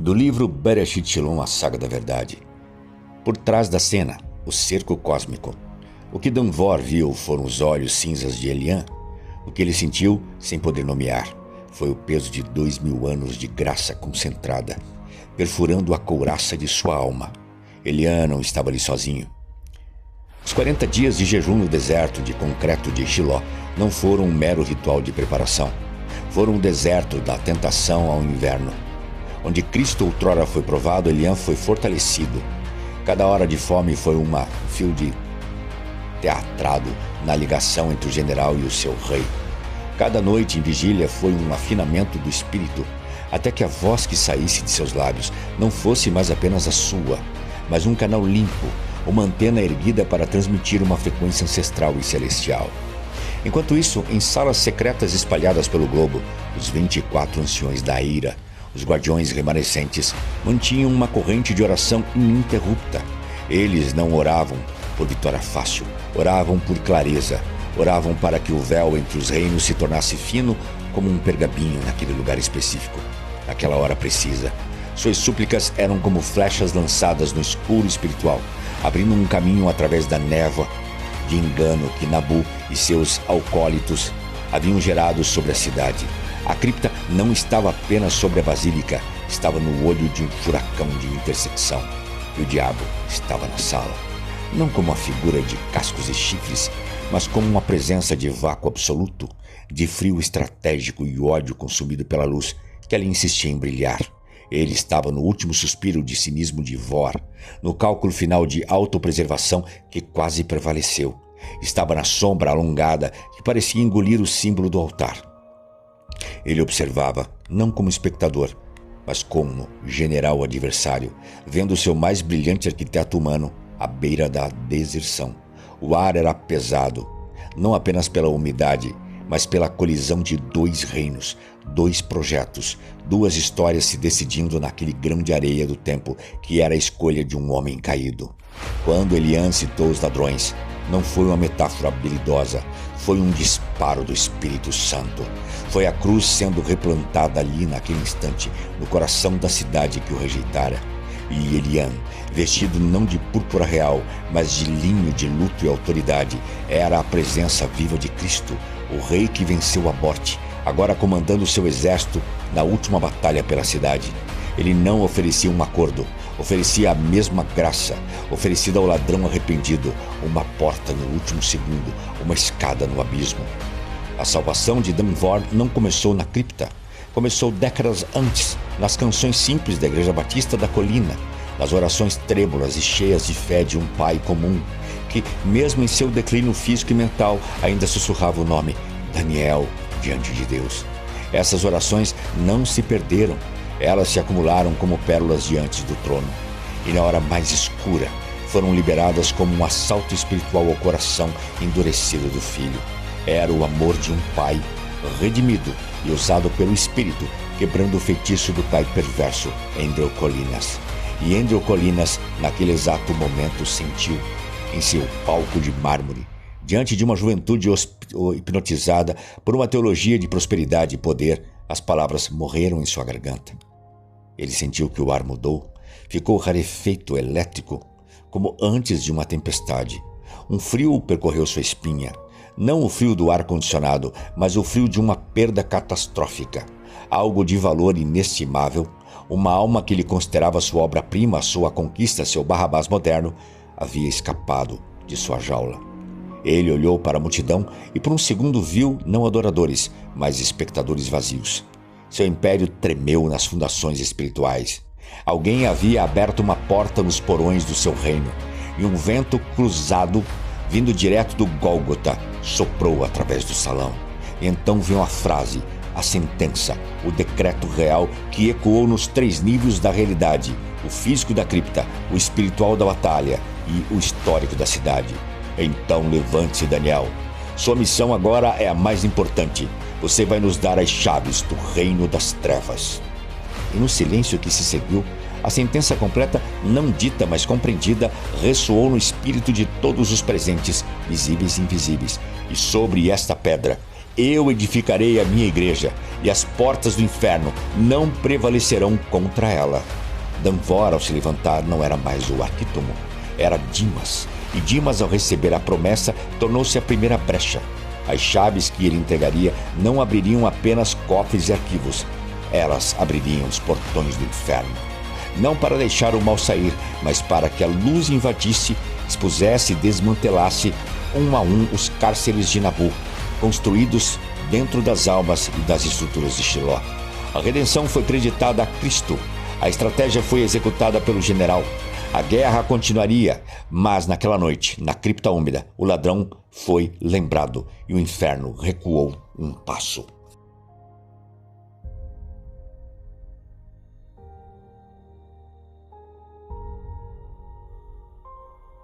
Do livro Bereshit Shalom, a Saga da Verdade. Por trás da cena, o cerco cósmico. O que Danvor viu foram os olhos cinzas de Elian. O que ele sentiu, sem poder nomear, foi o peso de 2000 anos de graça concentrada, perfurando a couraça de sua alma. Elian não estava ali sozinho. Os 40 dias de jejum no deserto de concreto de Shiló não foram um mero ritual de preparação. Foram o deserto da tentação ao inverno. Onde Cristo outrora foi provado, Elian foi fortalecido. Cada hora de fome foi um fio de teatrado na ligação entre o general e o seu rei. Cada noite em vigília foi um afinamento do espírito, até que a voz que saísse de seus lábios não fosse mais apenas a sua, mas um canal limpo, uma antena erguida para transmitir uma frequência ancestral e celestial. Enquanto isso, em salas secretas espalhadas pelo globo, os 24 anciões da ira, os guardiões remanescentes, mantinham uma corrente de oração ininterrupta. Eles não oravam por vitória fácil, oravam por clareza, oravam para que o véu entre os reinos se tornasse fino como um pergaminho naquele lugar específico, naquela hora precisa. Suas súplicas eram como flechas lançadas no escuro espiritual, abrindo um caminho através da névoa de engano que Nabu e seus alcoólitos haviam gerado sobre a cidade. A cripta não estava apenas sobre a basílica, estava no olho de um furacão de intersecção. E o diabo estava na sala, não como uma figura de cascos e chifres, mas como uma presença de vácuo absoluto, de frio estratégico e ódio consumido pela luz que ali insistia em brilhar. Ele estava no último suspiro de cinismo de Vor, no cálculo final de autopreservação que quase prevaleceu. Estava na sombra alongada que parecia engolir o símbolo do altar. Ele observava, não como espectador, mas como general adversário, vendo seu mais brilhante arquiteto humano à beira da deserção. O ar era pesado, não apenas pela umidade, mas pela colisão de dois reinos, dois projetos, duas histórias se decidindo naquele grão de areia do tempo que era a escolha de um homem caído. Quando Elian citou os ladrões, não foi uma metáfora habilidosa, foi um disparo do Espírito Santo. Foi a cruz sendo replantada ali naquele instante, no coração da cidade que o rejeitara. E Elian, vestido não de púrpura real, mas de linho de luto e autoridade, era a presença viva de Cristo, o rei que venceu a morte, agora comandando seu exército na última batalha pela cidade. Ele não oferecia um acordo, oferecia a mesma graça, oferecida ao ladrão arrependido, uma porta no último segundo, uma escada no abismo. A salvação de Danvor não começou na cripta, começou décadas antes, nas canções simples da Igreja Batista da Colina, nas orações trêmulas e cheias de fé de um pai comum, que, mesmo em seu declínio físico e mental, ainda sussurrava o nome Daniel diante de Deus. Essas orações não se perderam, elas se acumularam como pérolas diante do trono, e na hora mais escura foram liberadas como um assalto espiritual ao coração endurecido do filho. Era o amor de um pai redimido e usado pelo Espírito, quebrando o feitiço do pai perverso Andrew Colinas. E Andrew Colinas, naquele exato momento, sentiu, em seu palco de mármore, diante de uma juventude hipnotizada por uma teologia de prosperidade e poder, as palavras morreram em sua garganta. Ele sentiu que o ar mudou, ficou rarefeito, elétrico, como antes de uma tempestade. Um frio percorreu sua espinha, não o frio do ar-condicionado, mas o frio de uma perda catastrófica, algo de valor inestimável, uma alma que ele considerava sua obra-prima, sua conquista, seu Barrabás moderno, havia escapado de sua jaula. Ele olhou para a multidão e por um segundo viu não adoradores, mas espectadores vazios. Seu império tremeu nas fundações espirituais. Alguém havia aberto uma porta nos porões do seu reino, e um vento cruzado, vindo direto do Gólgota, soprou através do salão. E então veio a frase, a sentença, o decreto real que ecoou nos 3 níveis da realidade: o físico da cripta, o espiritual da batalha e o histórico da cidade. Então levante-se, Daniel. Sua missão agora é a mais importante. Você vai nos dar as chaves do reino das trevas. E no silêncio que se seguiu, a sentença completa, não dita, mas compreendida, ressoou no espírito de todos os presentes, visíveis e invisíveis. E sobre esta pedra eu edificarei a minha igreja, e as portas do inferno não prevalecerão contra ela. Danvor, ao se levantar, não era mais o Arquítomo, era Dimas. E Dimas, ao receber a promessa, tornou-se a primeira brecha. As chaves que ele entregaria não abririam apenas cofres e arquivos. Elas abririam os portões do inferno. Não para deixar o mal sair, mas para que a luz invadisse, expusesse e desmantelasse um a um os cárceres de Nabu, construídos dentro das almas e das estruturas de Shiloh. A redenção foi creditada a Cristo. A estratégia foi executada pelo general. A guerra continuaria, mas naquela noite, na cripta úmida, o ladrão foi lembrado e o inferno recuou um passo.